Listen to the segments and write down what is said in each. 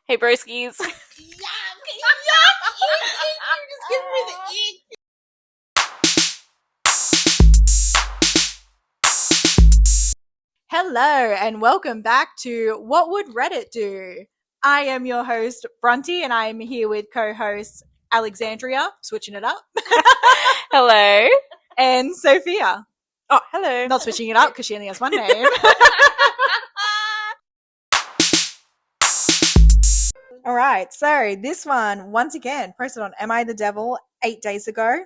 Hey, broskies. Yuck! Yuck! You're just giving me the ick. Hello and welcome back to What Would Reddit Do? I am your host, Bronte, and I'm here with co-host Alexandria, switching it up, Hello. and Sophia. Oh, hello. Not switching it up because she only has one name. All right, so this one, once again, posted on Am I the Devil 8 days ago,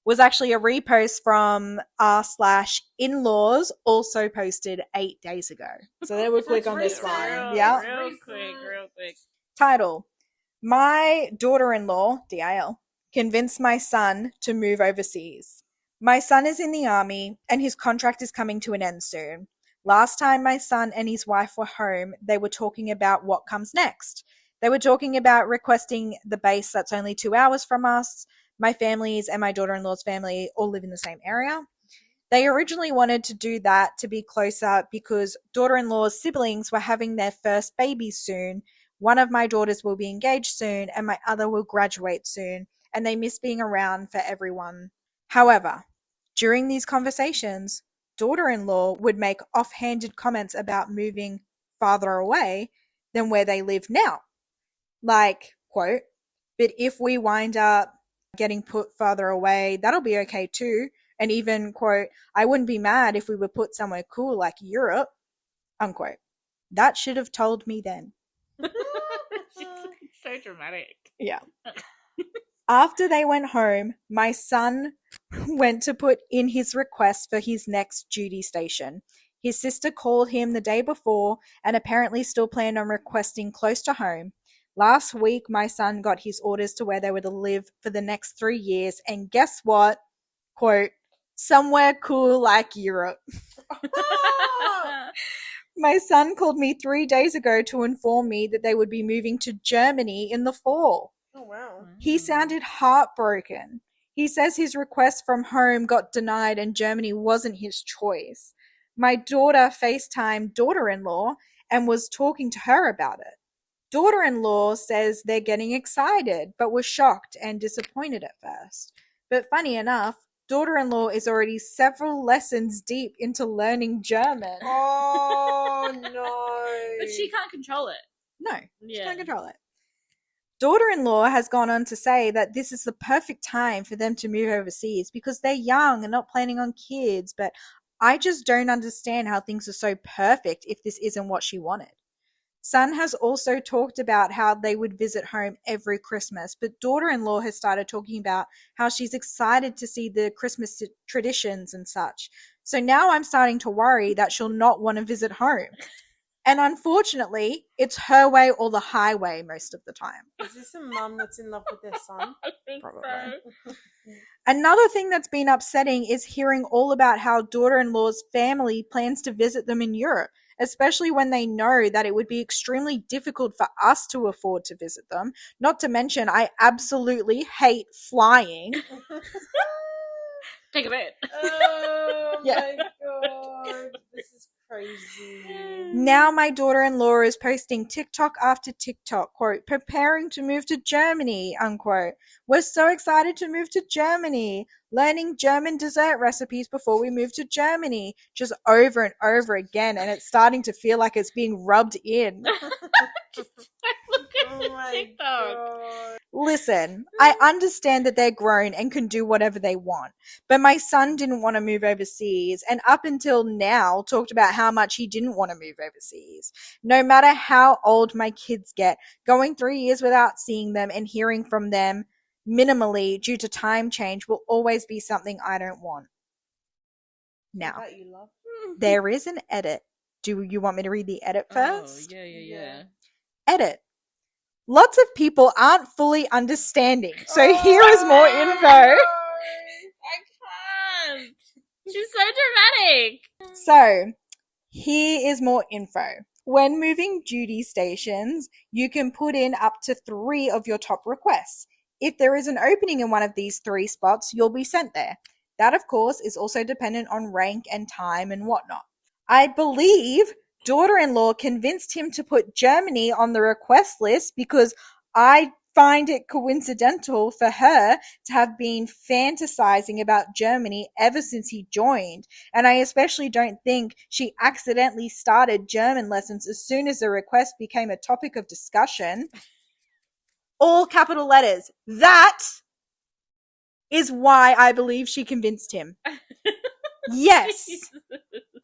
was actually a repost from r/in-laws, also posted 8 days ago. So they would click on this one. Yeah. Real quick. Title: My daughter-in-law, DIL, convinced my son to move overseas. My son is in the army and his contract is coming to an end soon. Last time my son and his wife were home, they were talking about what comes next. They were talking about requesting the base that's only 2 hours from us. My families and my daughter-in-law's family all live in the same area. They originally wanted to do that to be closer because daughter-in-law's siblings were having their first baby soon. One of my daughters will be engaged soon and my other will graduate soon, and they miss being around for everyone. However, during these conversations, daughter-in-law would make offhanded comments about moving farther away than where they live now. Like, quote, "But if we wind up getting put farther away, that'll be okay too." And even, quote, "I wouldn't be mad if we were put somewhere cool like Europe," unquote. That should have told me then. So dramatic. Yeah. After they went home, my son went to put in his request for his next duty station. His sister called him the day before and apparently still planned on requesting close to home. Last week, my son got his orders to where they were to live for the next 3 years, and guess what? Quote, "Somewhere cool like Europe." My son called me 3 days ago to inform me that they would be moving to Germany in the fall. Oh, wow. He sounded heartbroken. He says his request from home got denied and Germany wasn't his choice. My daughter FaceTimed daughter-in-law and was talking to her about it. Daughter-in-law says they're getting excited, but was shocked and disappointed at first. But funny enough, daughter-in-law is already several lessons deep into learning German. Oh, no. But she can't control it. No, she Yeah. can't control it. Daughter-in-law has gone on to say that this is the perfect time for them to move overseas because they're young and not planning on kids, but I just don't understand how things are so perfect if this isn't what she wanted. Son has also talked about how they would visit home every Christmas, but daughter-in-law has started talking about how she's excited to see the Christmas traditions and such. So now I'm starting to worry that she'll not want to visit home. And unfortunately, it's her way or the highway most of the time. Is this a mum that's in love with their son? I think Probably. so. Another thing that's been upsetting is hearing all about how daughter-in-law's family plans to visit them in Europe, especially when they know that it would be extremely difficult for us to afford to visit them. Not to mention, I absolutely hate flying. Take a bit. Oh, Yeah. my God. This is crazy. Now my daughter-in-law is posting TikTok after TikTok, quote, "Preparing to move to Germany," unquote. "We're so excited to move to Germany. Learning German dessert recipes before we move to Germany." Just over and over again, and it's starting to feel like it's being rubbed in. Look at Oh, the my TikTok. God. Listen, I understand that they're grown and can do whatever they want, but my son didn't want to move overseas, and up until now talked about how much he didn't want to move overseas. No matter how old my kids get, going 3 years without seeing them and hearing from them minimally due to time change will always be something I don't want. Now, That you love. there is an edit. Do you want me to read the edit first? Oh, yeah. Edit. Lots of people aren't fully understanding, so here is more info. I can't. She's so dramatic. So, here is more info. When moving duty stations, you can put in up to 3 of your top requests. If there is an opening in one of these 3 spots, you'll be sent there. That, of course, is also dependent on rank and time and whatnot. I believe daughter-in-law convinced him to put Germany on the request list because I find it coincidental for her to have been fantasizing about Germany ever since he joined. And I especially don't think she accidentally started German lessons as soon as the request became a topic of discussion. All capital letters. That is why I believe she convinced him. Yes.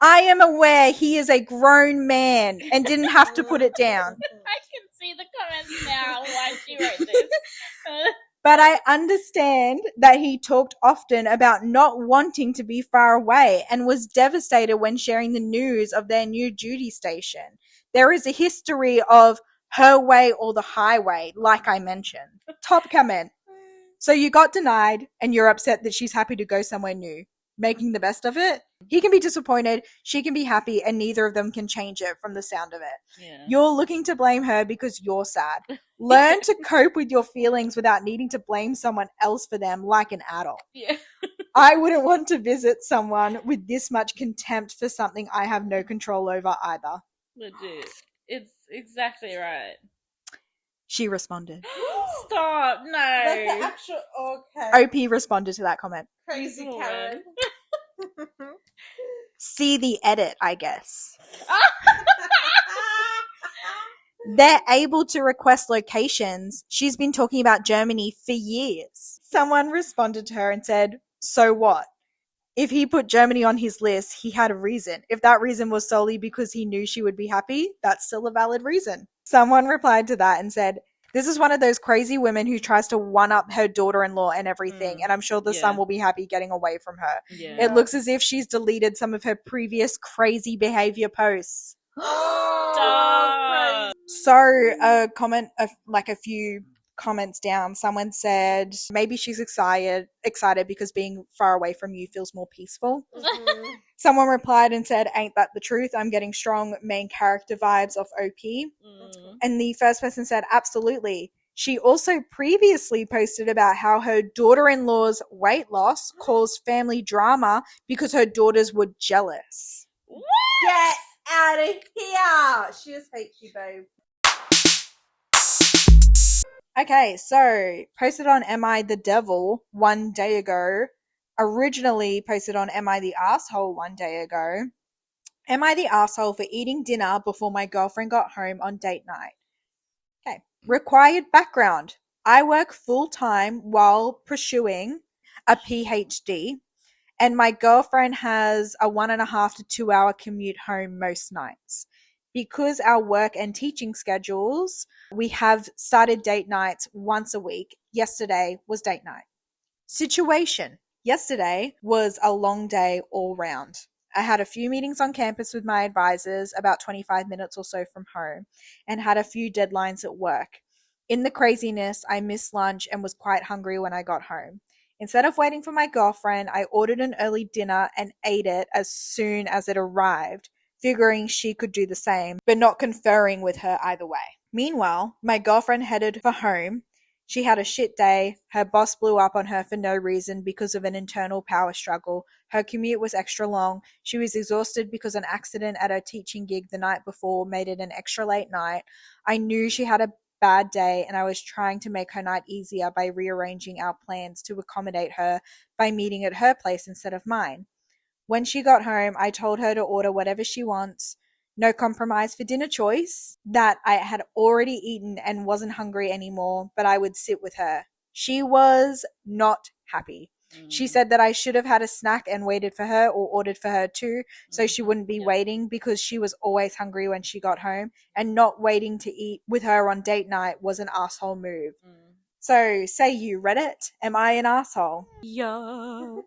I am aware he is a grown man and didn't have to put it down. I can see the comments now why she wrote this. But I understand that he talked often about not wanting to be far away and was devastated when sharing the news of their new duty station. There is a history of her way or the highway, like I mentioned. Top comment. So you got denied and you're upset that she's happy to go somewhere new, making the best of it. He can be disappointed, she can be happy, and neither of them can change it from the sound of it. Yeah. You're looking to blame her because you're sad. Learn to cope with your feelings without needing to blame someone else for them like an adult. Yeah. I wouldn't want to visit someone with this much contempt for something I have no control over either. Legit. It's exactly right. She responded. Stop. Like the No. actual, okay. OP responded to that comment. Crazy This Karen. See the edit, I guess. They're able to request locations. She's been talking about Germany for years. Someone responded to her and said, so what? If he put Germany on his list, he had a reason. If that reason was solely because he knew she would be happy, that's still a valid reason. Someone replied to that and said, this is one of those crazy women who tries to one-up her daughter-in-law and everything, and I'm sure the son will be happy getting away from her. Yeah. It looks as if she's deleted some of her previous crazy behavior posts. Stop. So a comment of like a few comments down, someone said maybe she's excited because being far away from you feels more peaceful. Someone replied and said, ain't that the truth? I'm getting strong main character vibes off OP. And the first person said, absolutely. She also previously posted about how her daughter-in-law's weight loss caused family drama because her daughters were jealous. What? Get out of here. She just hates you, babe. Okay, so posted on Am I the Devil one day ago. Originally posted on Am I the Asshole one day ago. Am I the asshole for eating dinner before my girlfriend got home on date night? Okay. Required background. I work full-time while pursuing a PhD, and my girlfriend has a 1.5 to 2 hour commute home most nights. Because our work and teaching schedules, we have started date nights once a week. Yesterday was date night. Situation. Yesterday was a long day all round. I had a few meetings on campus with my advisors, about 25 minutes or so from home, and had a few deadlines at work. In the craziness, I missed lunch and was quite hungry when I got home. Instead of waiting for my girlfriend, I ordered an early dinner and ate it as soon as it arrived, figuring she could do the same, but not conferring with her either way. Meanwhile, my girlfriend headed for home. She had a shit day. Her boss blew up on her for no reason because of an internal power struggle. Her commute was extra long. She was exhausted because an accident at her teaching gig the night before made it an extra late night. I knew she had a bad day, and I was trying to make her night easier by rearranging our plans to accommodate her by meeting at her place instead of mine. When she got home, I told her to order whatever she wants. No compromise for dinner choice, that I had already eaten and wasn't hungry anymore, but I would sit with her. She was not happy. She said that I should have had a snack and waited for her or ordered for her too, so she wouldn't be waiting because she was always hungry when she got home, and not waiting to eat with her on date night was an asshole move. So, say you, Reddit, am I an asshole? Yes.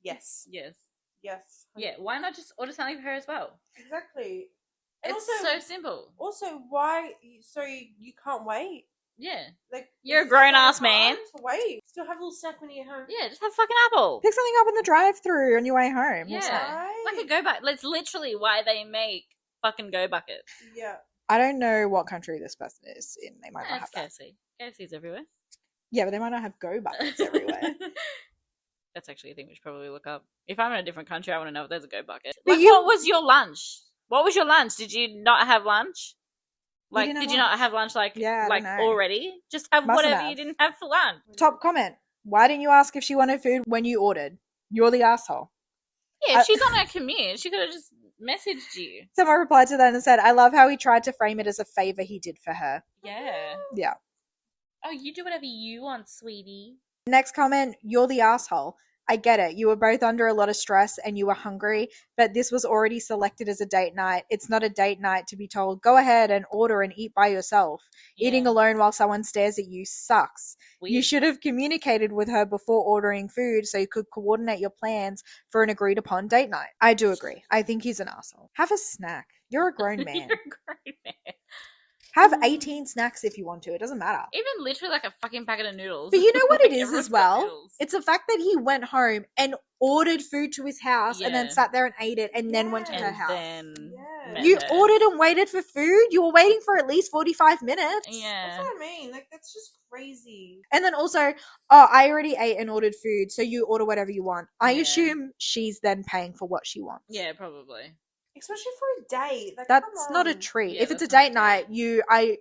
Yes. Yes. Yes. Yeah, why not just order something for her as well? Exactly. And It's also, so simple. Also, why? So you can't wait? Yeah. Like You're a is it grown-ass so man. hard to wait. Still have a little snack when you get home. Yeah, just have a fucking apple. Pick something up in the drive-thru on your way home. Yeah. Right. Like a go bucket. That's literally why they make fucking go bucket. Yeah. I don't know what country this person is in. They might not have That's that. KFC. KFC's everywhere. Yeah, but they might not have go buckets everywhere. That's actually a thing we should probably look up. If I'm in a different country, I want to know if there's a go bucket. But Like, you- what was your lunch? What was your lunch? Did you not have lunch? Like, didn't have did you lunch. not have lunch, like, Yeah, I like don't know. already? Just have Mustn't whatever have. you didn't have for lunch. Top comment. Why didn't you ask if she wanted food when you ordered? You're the asshole. Yeah, if she's on her commute, she could have just messaged you. Someone replied to that and said, I love how he tried to frame it as a favor he did for her. Yeah. Yeah. Oh, you do whatever you want, sweetie. Next comment, you're the asshole. I get it. You were both under a lot of stress and you were hungry, but this was already selected as a date night. It's not a date night to be told, go ahead and order and eat by yourself. Yeah. Eating alone while someone stares at you sucks. Weird. You should have communicated with her before ordering food so you could coordinate your plans for an agreed upon date night. I do agree. I think he's an asshole. Have a snack. You're a grown man. You're a great man. Have 18 snacks if you want to. It doesn't matter. Even literally like a fucking packet of noodles. But you know what it is Everyone's as got well? noodles. It's the fact that he went home and ordered food to his house and then Yeah. sat there and ate it and then went to her And house. then Yeah. met You her. ordered and waited for food? You were waiting for at least 45 minutes? Yeah. That's what I mean. Like, that's just crazy. And then also, oh, I already ate and ordered food, so you order whatever you want. I Yeah. assume she's then paying for what she wants. Yeah, probably. Especially for a date. Like, That's come not a on. treat. Yeah, if it's a that's not a date night,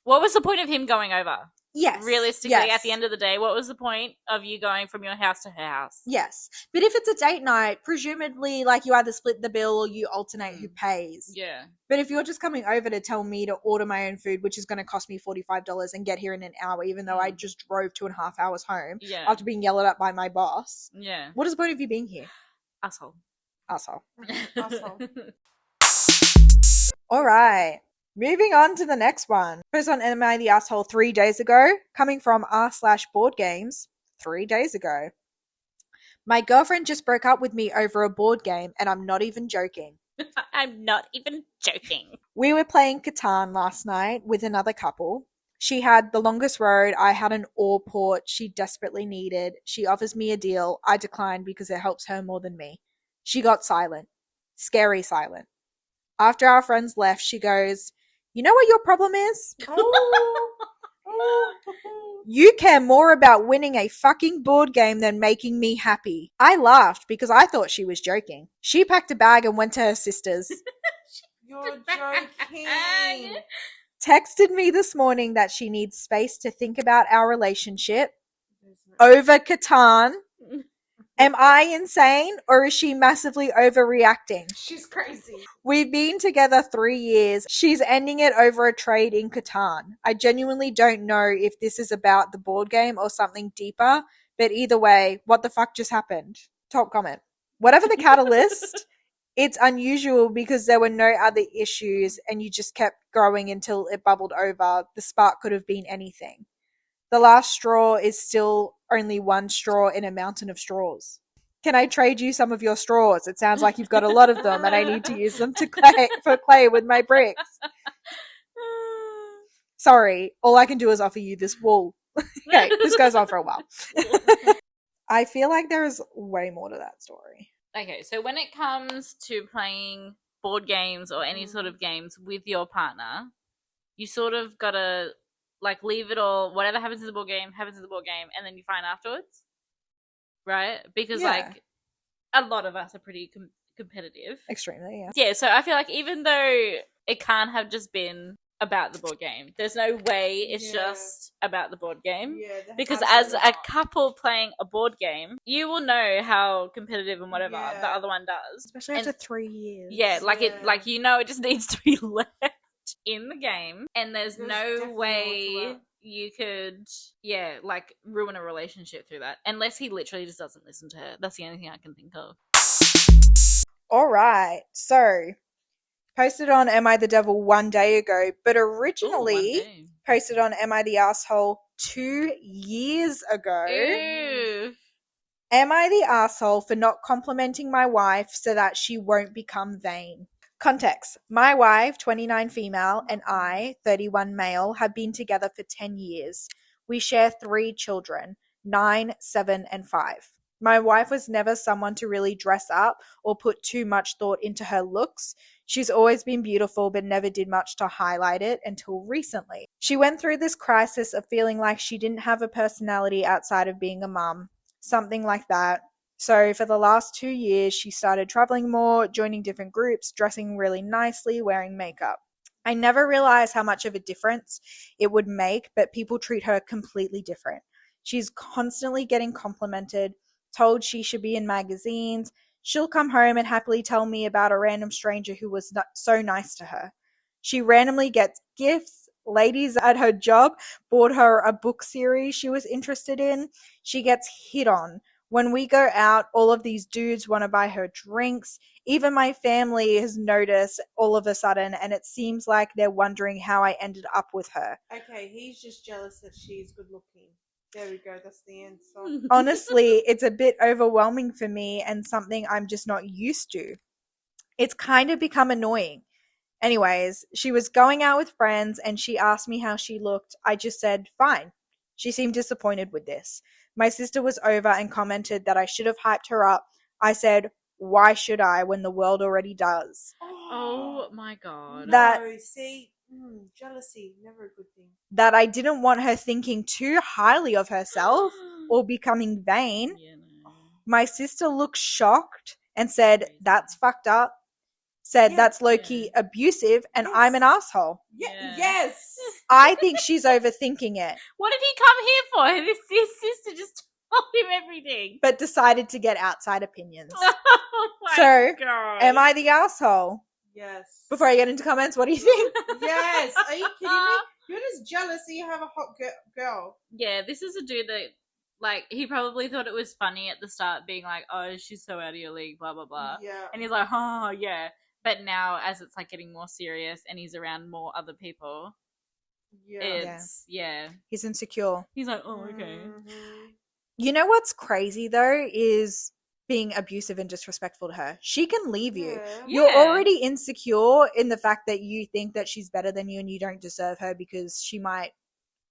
What was the point of him going over? yes. Realistically, yes. at the end of the day, what was the point of you going from your house to her house? Yes. But if it's a date night, presumably, like, you either split the bill or you alternate who pays. Yeah. But if you're just coming over to tell me to order my own food, which is going to cost me $45 and get here in an hour, even though I just drove 2.5 hours home Yeah. after being yelled at by my boss, Yeah. what is the point of you being here? Asshole. Asshole. Asshole. All right. Moving on to the next one. Post on Am I the Asshole 3 days ago, coming from r/board games 3 days ago. My girlfriend just broke up with me over a board game, and I'm not even joking. I'm not even joking. We were playing Catan last night with another couple. She had the longest road. I had an ore port she desperately needed. She offers me a deal. I declined because it helps her more than me. She got silent. Scary silent. After our friends left, she goes, you know what your problem is? You care more about winning a fucking board game than making me happy. I laughed because I thought she was joking. She packed a bag and went to her sister's. You're joking. Texted me this morning that she needs space to think about our relationship over Catan. Am I insane or is she massively overreacting? She's crazy. We've been together 3 years. She's ending it over a trade in Catan. I genuinely don't know if this is about the board game or something deeper, but either way, what the fuck just happened? Top comment. Whatever the catalyst, it's unusual because there were no other issues and you just kept growing until it bubbled over. The spark could have been anything. The last straw is still only one straw in a mountain of straws. Can I trade you some of your straws? It sounds like you've got a lot of them and I need to use them for clay with my bricks. Sorry, all I can do is offer you this wool. Okay, this goes on for a while. I feel like there is way more to that story. Okay, so when it comes to playing board games or any sort of games with your partner, you sort of gotta like leave it all, whatever happens in the board game happens in the board game, and then you find afterwards, right? Because Yeah. like a lot of us are pretty competitive. Extremely, yeah. Yeah, so I feel like even though it can't have just been about the board game, there's no way it's just about the board game. Yeah, Because as a couple playing a board game, you will know how competitive and whatever the other one does. Especially after 3 years. Yeah, like it just needs to be left in the game, and there's no definitely way more to it. you could like ruin a relationship through that, unless he literally just doesn't listen to her. That's the only thing I can think of. All right. So, posted on Am I the Devil 1 day ago, but originally Ooh, posted on Am I the Asshole 2 years ago. Ew. Am I the asshole for not complimenting my wife so that she won't become vain? Context. My wife, 29 female, and I, 31 male, have been together for 10 years. We share 3 children, 9, 7, and 5. My wife was never someone to really dress up or put too much thought into her looks. She's always been beautiful but never did much to highlight it until recently. She went through this crisis of feeling like she didn't have a personality outside of being a mum. Something like that. So for the last 2 years, she started traveling more, joining different groups, dressing really nicely, wearing makeup. I never realized how much of a difference it would make, but people treat her completely different. She's constantly getting complimented, told she should be in magazines. She'll come home and happily tell me about a random stranger who was so nice to her. She randomly gets gifts. Ladies at her job bought her a book series she was interested in. She gets hit on. When we go out, all of these dudes want to buy her drinks. Even my family has noticed all of a sudden, and it seems like they're wondering how I ended up with her. Okay, he's just jealous that she's good looking. There we go. That's the answer. Honestly, it's a bit overwhelming for me and something I'm just not used to. It's kind of become annoying. Anyways, she was going out with friends and she asked me how she looked. I just said, fine. She seemed disappointed with this. My sister was over and commented that I should have hyped her up. I said, why should I when the world already does? Oh my god. No, see, jealousy, never a good thing. That I didn't want her thinking too highly of herself or becoming vain. Yeah, no. My sister looked shocked and said, that's fucked up. Said Yeah, that's low-key abusive and Yes. I'm an asshole. Yeah. Yes. I think she's overthinking it, What did he come here for? His sister just told him everything. but decided to get outside opinions. Oh my So, god. Am I the asshole? Yes. Before I get into comments, what do you think? Yes. Are you kidding me? You're just jealous that you have a hot girl. Yeah, this is a dude that, like, he probably thought it was funny at the start, being like, oh, she's so out of your league, blah, blah, blah. Yeah. And he's like, oh, yeah. But now, as it's, like, getting more serious and he's around more other people, Yeah. yeah. He's insecure. He's like, oh, okay. Mhm. You know what's crazy though is being abusive and disrespectful to her. She can leave you. Yeah. You're Yeah. already insecure in the fact that you think that she's better than you and you don't deserve her because she might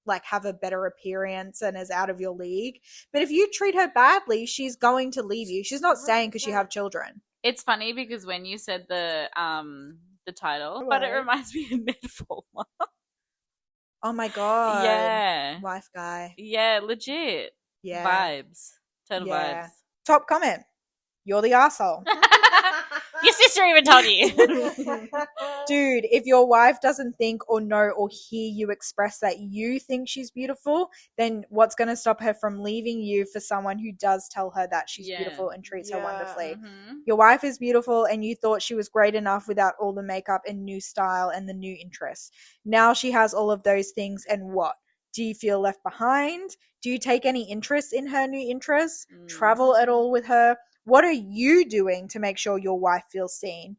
like have a better appearance and is out of your league. But if you treat her badly, she's going to leave you. She's not staying because you have children. It's funny because when you said the title, but it Hello. reminds me of Midformer. Oh my god. Yeah. Wife guy. Yeah, legit. Yeah. Vibes. Total Yeah. vibes. Top comment. You're the asshole. Your sister even told you. Dude, if your wife doesn't think or know or hear you express that you think she's beautiful, then what's going to stop her from leaving you for someone who does tell her that she's Yeah. beautiful and treats her Yeah. wonderfully? Mhm. Your wife is beautiful and you thought she was great enough without all the makeup and new style and the new interests. Now she has all of those things and what? Do you feel left behind? Do you take any interest in her new interests? Travel at all with her? What are you doing to make sure your wife feels seen?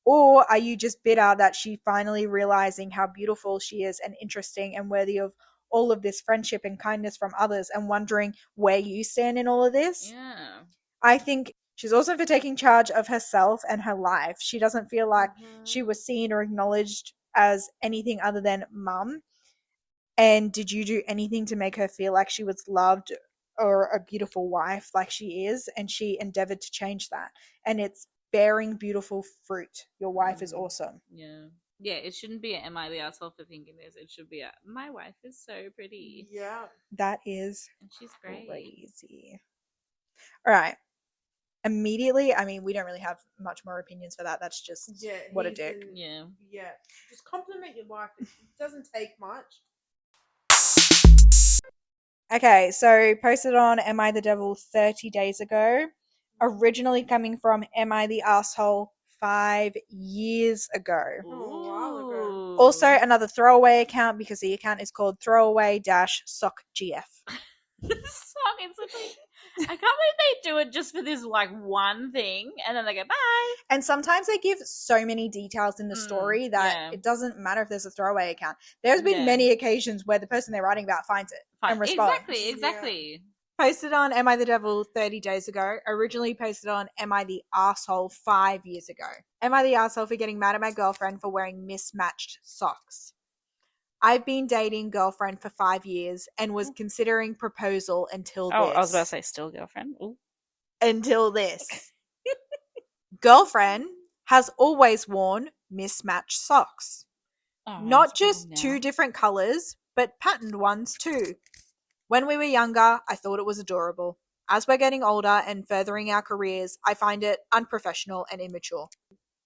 Or are you just bitter that she finally realizing how beautiful she is and interesting and worthy of all of this friendship and kindness from others and wondering where you stand in all of this? Yeah. I think she's also for taking charge of herself and her life. She doesn't feel like she was seen or acknowledged as anything other than mum. And did you do anything to make her feel like she was loved or a beautiful wife like she is? And she endeavored to change that. And it's bearing beautiful fruit. Your wife is awesome. Yeah. Yeah, it shouldn't be a, am I the asshole for thinking this? It should be a, my wife is so pretty. Yeah. That is And she's great. crazy. All right. Immediately, I mean, we don't really have much more opinions for that. That's just what a he's dick. Yeah. Yeah. Just compliment your wife. It doesn't take much. Okay, so posted on Am I the Devil 30 days ago. Originally coming from Am I the Asshole 5 years ago. Oh, a while ago. Ooh. Also, another throwaway account because the account is called throwaway-sockgf. Song, it's literally, I can't believe they do it just for this like one thing and then they go bye. And sometimes they give so many details in the story that yeah. it doesn't matter if there's a throwaway account. There's been Yeah. many occasions where the person they're writing about finds it and responds. Exactly. Posted on Am I the Devil 30 days ago. Originally posted on Am I the Asshole 5 years ago. Am I the asshole for getting mad at my girlfriend for wearing mismatched socks? I've been dating girlfriend for 5 years and was considering proposal until this. Oh, I was about to say still girlfriend. Ooh. Until this. Girlfriend has always worn mismatched socks. Oh, Not it's just fine now. 2 different colors, but patterned ones too. When we were younger, I thought it was adorable. As we're getting older and furthering our careers, I find it unprofessional and immature.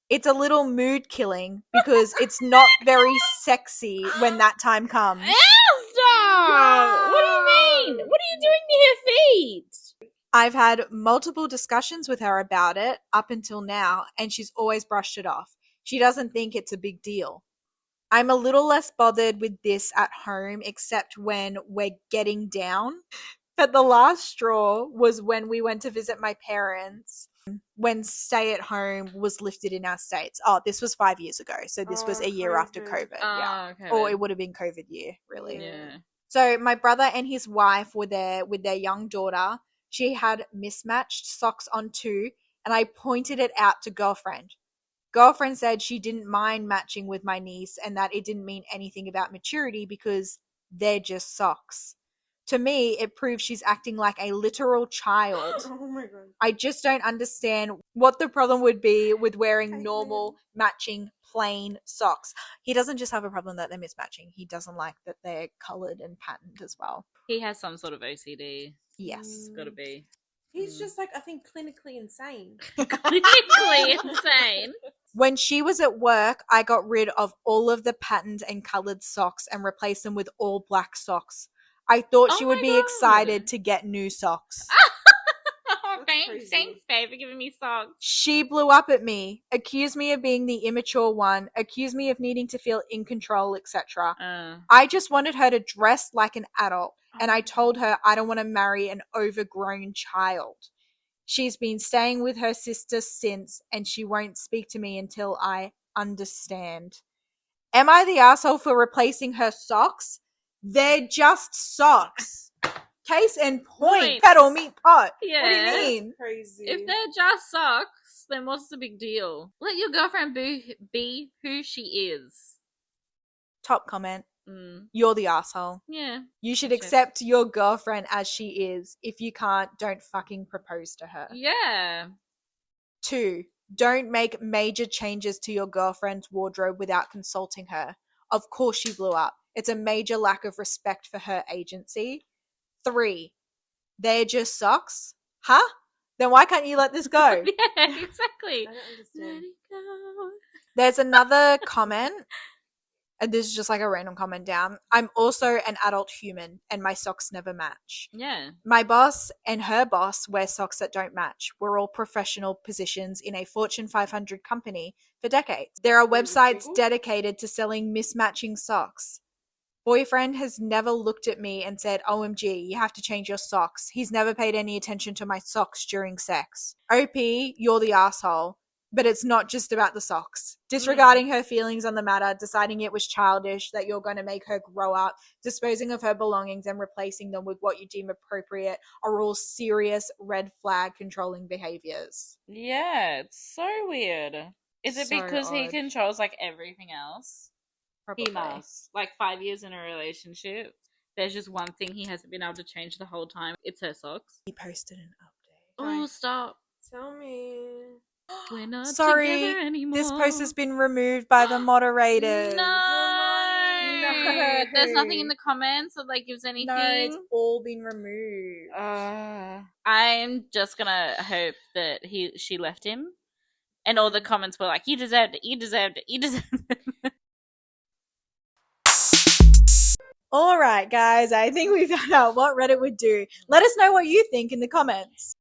It's a little mood killing because it's not very sexy when that time comes. Stop! What do you mean? What are you doing to her feet? I've had multiple discussions with her about it up until now, and she's always brushed it off. She doesn't think it's a big deal. I'm a little less bothered with this at home, except when we're getting down. But the last straw was when we went to visit my parents, when stay at home was lifted in our states. Oh, this was 5 years ago. So this was a year after COVID. Yeah. Okay. Or it would have been COVID year, really. Yeah. So my brother and his wife were there with their young daughter. She had mismatched socks on too, and I pointed it out to girlfriend. Girlfriend said she didn't mind matching with my niece and that it didn't mean anything about maturity because they're just socks. To me, it proves she's acting like a literal child. Oh my god. I just don't understand what the problem would be with wearing normal, matching, plain socks. He doesn't just have a problem that they're mismatching. He doesn't like that they're coloured and patterned as well. He has some sort of OCD. Yes. It's gotta be. He's just like, I think, clinically insane. Clinically insane. When she was at work, I got rid of all of the patterned and coloured socks and replaced them with all black socks. I thought she would be excited to get new socks. Oh, thanks, babe, for giving me socks. She blew up at me, accused me of being the immature one, accused me of needing to feel in control, etc. I just wanted her to dress like an adult, and I told her I don't want to marry an overgrown child. She's been staying with her sister since, and she won't speak to me until I understand. Am I the asshole for replacing her socks? They're just socks. Case in point. Points. Pedal meat pot. Yeah. What do you mean? Crazy. If they're just socks, then what's the big deal? Let your girlfriend be who she is. Top comment. Mm. You're the asshole. Yeah. You should Sure. accept your girlfriend as she is. If you can't, don't fucking propose to her. Yeah. 2. Don't make major changes to your girlfriend's wardrobe without consulting her. Of course she blew up. It's a major lack of respect for her agency. 3. They're just socks? Huh? Then why can't you let this go? Yeah, exactly. I don't understand. Let it go. There's another comment, and this is just like a random comment down. I'm also an adult human, and my socks never match. Yeah. My boss and her boss wear socks that don't match. We're all professional positions in a Fortune 500 company for decades. There are websites dedicated to selling mismatching socks. Boyfriend has never looked at me and said, OMG, you have to change your socks. He's never paid any attention to my socks during sex. OP, you're the asshole. But it's not just about the socks. Disregarding her feelings on the matter, deciding it was childish, that you're going to make her grow up, disposing of her belongings and replacing them with what you deem appropriate are all serious red flag controlling behaviors. Yeah, it's so weird. Is it So because he odd. controls like everything else? Probably. He must. Like 5 years in a relationship, there's just one thing he hasn't been able to change the whole time. It's her socks. He posted an update. Oh, stop. Tell me. We're not Sorry, together anymore. this post has been removed by the moderators. No. There's nothing in the comments that like gives anything. No, it's all been removed. I'm just gonna hope that she left him, and all the comments were like, "You deserved it. You deserved it. You deserved it." All right, guys, I think we found out what Reddit would do. Let us know what you think in the comments.